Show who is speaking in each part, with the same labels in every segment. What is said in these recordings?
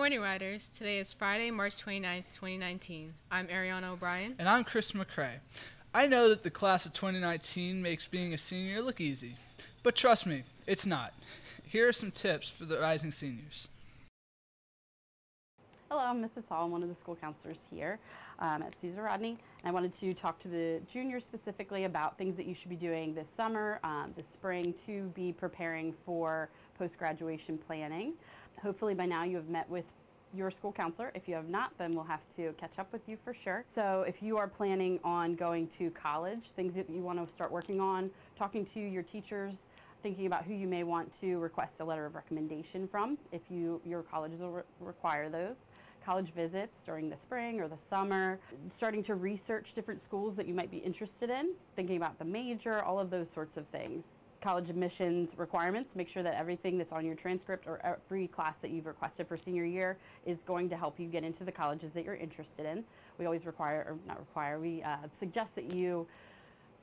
Speaker 1: morning, Riders. Today is Friday, March 29th, 2019. I'm Ariana O'Brien.
Speaker 2: And I'm Chris McCrae. I know that the class of 2019 makes being a senior look easy, but trust me, it's not. Here are some tips for the rising seniors.
Speaker 3: Hello, I'm Mrs. Hall. I'm one of the school counselors here at Cesar Rodney. And I wanted to talk to the juniors specifically about things that you should be doing this summer, this spring, to be preparing for post-graduation planning. Hopefully by now you have met with your school counselor. If you have not, then we'll have to catch up with you for sure. So if you are planning on going to college, things that you want to start working on, talking to your teachers, thinking about who you may want to request a letter of recommendation from if your colleges will require those. College visits during the spring or the summer, starting to research different schools that you might be interested in, thinking about the major, all of those sorts of things. College admissions requirements, make sure that everything that's on your transcript or every class that you've requested for senior year is going to help you get into the colleges that you're interested in. We always suggest that you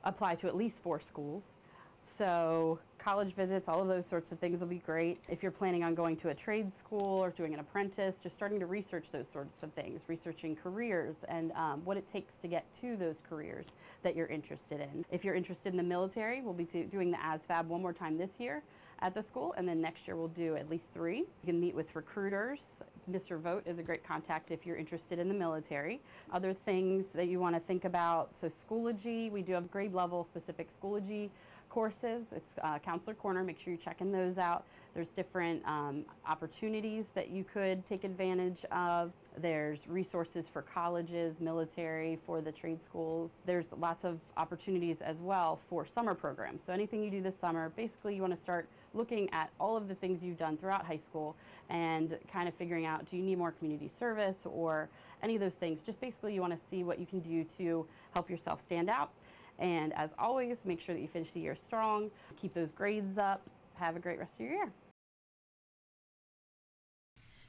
Speaker 3: apply to at least 4 schools. So college visits, all of those sorts of things will be great. If you're planning on going to a trade school or doing an apprentice, just starting to research those sorts of things, researching careers and what it takes to get to those careers that you're interested in. If you're interested in the military, we'll be doing the ASVAB one more time this year at the school, and then next year we'll do at least 3. You can meet with recruiters. Mr. Vogt is a great contact if you're interested in the military. Other things that you want to think about, so Schoology, we do have grade level specific Schoology courses. It's Counselor Corner, make sure you're checking those out. There's different opportunities that you could take advantage of. There's resources for colleges, military, for the trade schools. There's lots of opportunities as well for summer programs. So anything you do this summer, basically you want to start looking at all of the things you've done throughout high school and kind of figuring out, do you need more community service or any of those things. Just basically you want to see what you can do to help yourself stand out. And as always, make sure that you finish the year strong, keep those grades up, have a great rest of your year.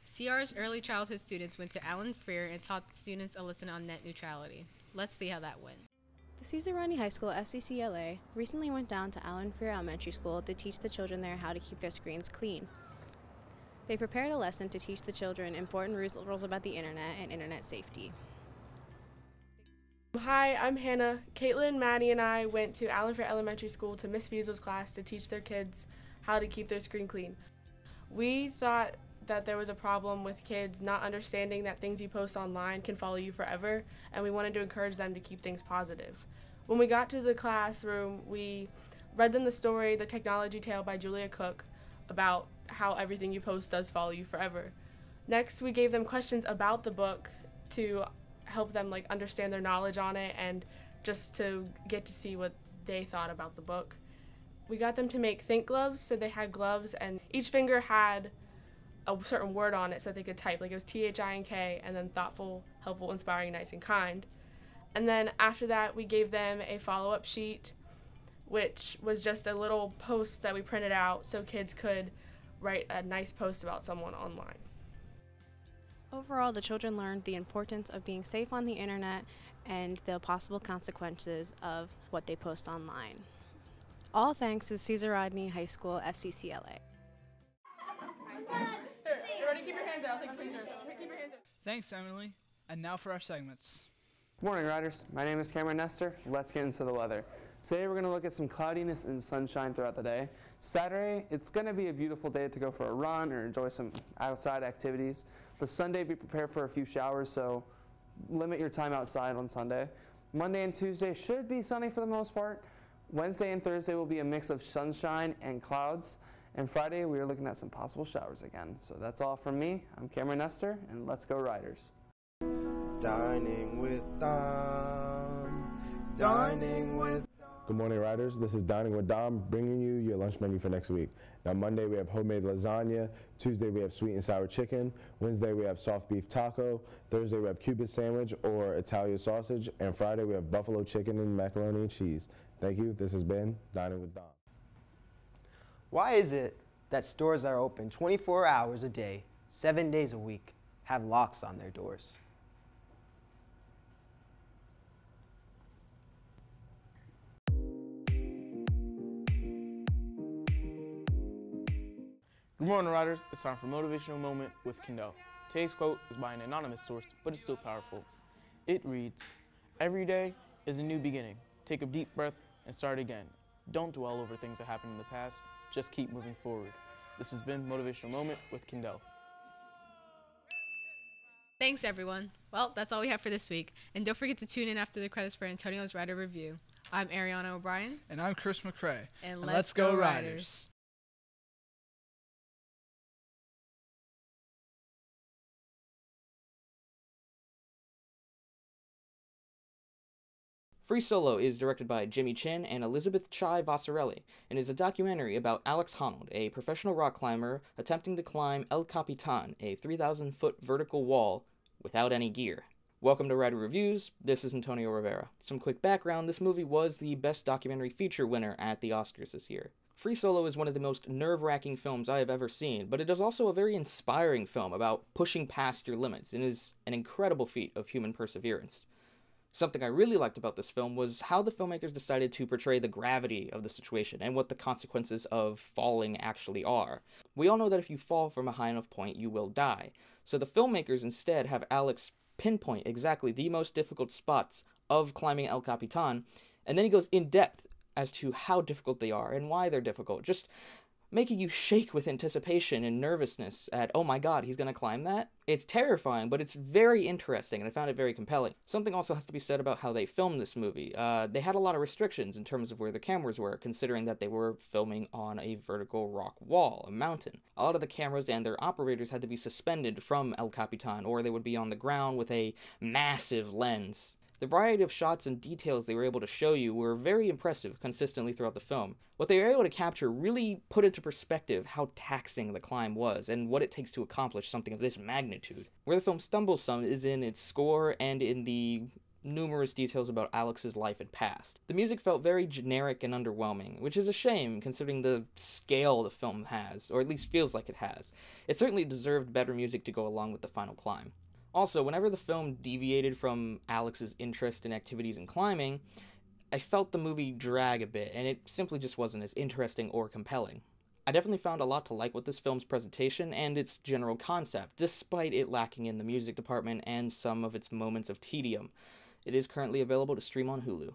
Speaker 1: CR's early childhood students went to Alan Frear and taught the students a lesson on net neutrality. Let's see how that went.
Speaker 4: The Cesar Rodney High School FCCLA recently went down to Alan Frear Elementary School to teach the children there how to keep their screens clean. They prepared a lesson to teach the children important rules about the internet and internet safety.
Speaker 5: Hi, I'm Hannah. Caitlin, Maddie, and I went to Allen Frear Elementary School to Miss Fiesel's class to teach their kids how to keep their screen clean. We thought that there was a problem with kids not understanding that things you post online can follow you forever, and we wanted to encourage them to keep things positive. When we got to the classroom, we read them the story, The Technology Tale by Julia Cook, about how everything you post does follow you forever. Next, we gave them questions about the book to help them understand their knowledge on it and just to get to see what they thought about the book. We got them to make think gloves, so they had gloves and each finger had a certain word on it so they could type, it was THINK and then thoughtful, helpful, inspiring, nice, and kind. And then after that we gave them a follow-up sheet, which was just a little post that we printed out so kids could write a nice post about someone online.
Speaker 4: Overall, the children learned the importance of being safe on the internet and the possible consequences of what they post online. All thanks to Cesar Rodney High School FCCLA.
Speaker 5: Everybody keep your hands out. I'll take a picture. Keep your hands out.
Speaker 2: Thanks, Emily. And now for our segments.
Speaker 6: Good morning, Riders. My name is Cameron Nestor. Let's get into the weather. Today we're going to look at some cloudiness and sunshine throughout the day. Saturday, it's going to be a beautiful day to go for a run or enjoy some outside activities. But Sunday, be prepared for a few showers, so limit your time outside on Sunday. Monday and Tuesday should be sunny for the most part. Wednesday and Thursday will be a mix of sunshine and clouds. And Friday, we are looking at some possible showers again. So that's all from me. I'm Cameron Nestor, and let's go Riders.
Speaker 7: Dining with Dom. Dining with
Speaker 8: Good morning, Riders. This is Dining with Dom, bringing you your lunch menu for next week. Now, Monday we have homemade lasagna. Tuesday we have sweet and sour chicken. Wednesday we have soft beef taco. Thursday we have Cupid sandwich or Italian sausage. And Friday we have buffalo chicken and macaroni and cheese. Thank you. This has been Dining with Dom.
Speaker 9: Why is it that stores that are open 24 hours a day, 7 days a week, have locks on their doors?
Speaker 10: Good morning, Riders. It's time for Motivational Moment with Kendall. Today's quote is by an anonymous source, but it's still powerful. It reads, "Every day is a new beginning. Take a deep breath and start again. Don't dwell over things that happened in the past. Just keep moving forward." This has been Motivational Moment with Kendall.
Speaker 1: Thanks, everyone. Well, that's all we have for this week. And don't forget to tune in after the credits for Antonio's Rider Review. I'm Ariana O'Brien.
Speaker 2: And I'm Chris McCrae.
Speaker 1: And
Speaker 2: let's go Riders.
Speaker 11: Free Solo is directed by Jimmy Chin and Elizabeth Chai Vassarelli and is a documentary about Alex Honnold, a professional rock climber attempting to climb El Capitan, a 3,000-foot vertical wall, without any gear. Welcome to Rider Reviews. This is Antonio Rivera. Some quick background: this movie was the Best Documentary Feature winner at the Oscars this year. Free Solo is one of the most nerve-wracking films I have ever seen, but it is also a very inspiring film about pushing past your limits and is an incredible feat of human perseverance. Something I really liked about this film was how the filmmakers decided to portray the gravity of the situation and what the consequences of falling actually are. We all know that if you fall from a high enough point, you will die. So the filmmakers instead have Alex pinpoint exactly the most difficult spots of climbing El Capitan, and then he goes in depth as to how difficult they are and why they're difficult, just making you shake with anticipation and nervousness at, oh my god, he's gonna climb that? It's terrifying, but it's very interesting, and I found it very compelling. Something also has to be said about how they filmed this movie. They had a lot of restrictions in terms of where the cameras were, considering that they were filming on a vertical rock wall, a mountain. A lot of the cameras and their operators had to be suspended from El Capitan, or they would be on the ground with a massive lens. The variety of shots and details they were able to show you were very impressive consistently throughout the film. What they were able to capture really put into perspective how taxing the climb was and what it takes to accomplish something of this magnitude. Where the film stumbles some is in its score and in the numerous details about Alex's life and past. The music felt very generic and underwhelming, which is a shame considering the scale the film has, or at least feels like it has. It certainly deserved better music to go along with the final climb. Also, whenever the film deviated from Alex's interest in activities and climbing, I felt the movie drag a bit, and it simply just wasn't as interesting or compelling. I definitely found a lot to like with this film's presentation and its general concept, despite it lacking in the music department and some of its moments of tedium. It is currently available to stream on Hulu.